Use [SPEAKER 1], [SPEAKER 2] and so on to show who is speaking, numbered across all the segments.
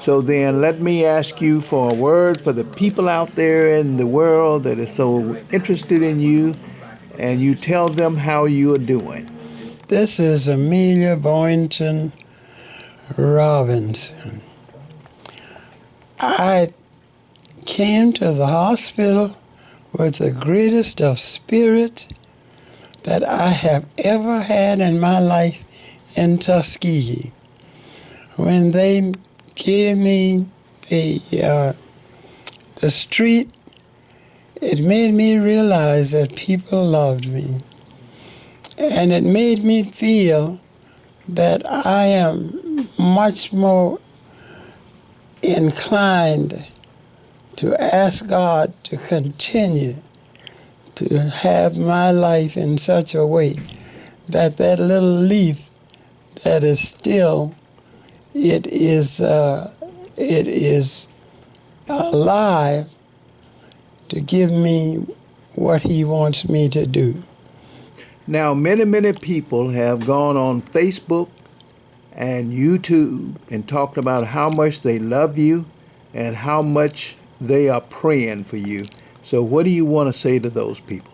[SPEAKER 1] So then let me ask you for a word for the people out there in the world that are so interested in you, and you tell them how you are doing.
[SPEAKER 2] This is Amelia Boynton Robinson. I came to the hospital with the greatest of spirit that I have ever had in my life in Tuskegee. When they gave me the street, it made me realize that people loved me. And it made me feel that I am much more inclined to ask God to continue to have my life in such a way that that little leaf that is still, it is alive to give me what He wants me to do.
[SPEAKER 1] Now, many people have gone on Facebook and YouTube and talked about how much they love you and how much they are praying for you. So what do you want to say to those people?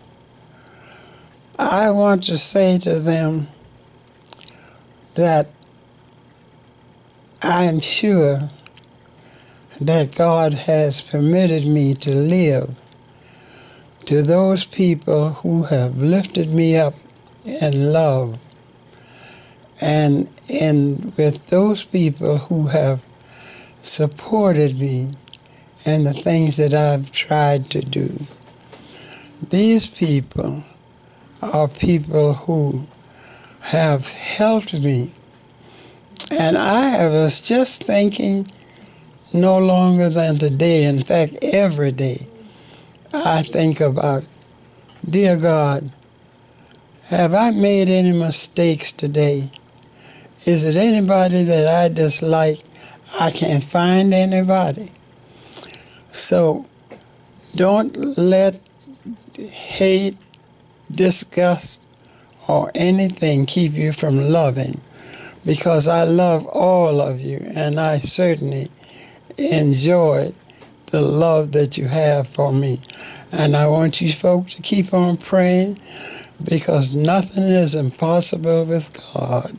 [SPEAKER 2] I want to say to them that I am sure that God has permitted me to live. To those people who have lifted me up in love, and with those people who have supported me in the things that I've tried to do. These people are people who have helped me. And I was just thinking no longer than today, in fact, every day, I think about, dear God, have I made any mistakes today? Is it anybody that I dislike? I can't find anybody. So don't let hate, disgust, or anything keep you from loving, because I love all of you, and I certainly enjoy the love that you have for me. And I want you folks to keep on praying, because nothing is impossible with God.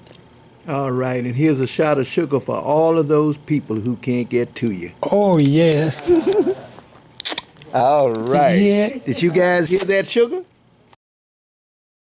[SPEAKER 1] All right, and here's a shot of sugar for all of those people who can't get to you.
[SPEAKER 2] Oh, yes.
[SPEAKER 1] All right.
[SPEAKER 2] Yeah.
[SPEAKER 1] Did you guys hear that, sugar?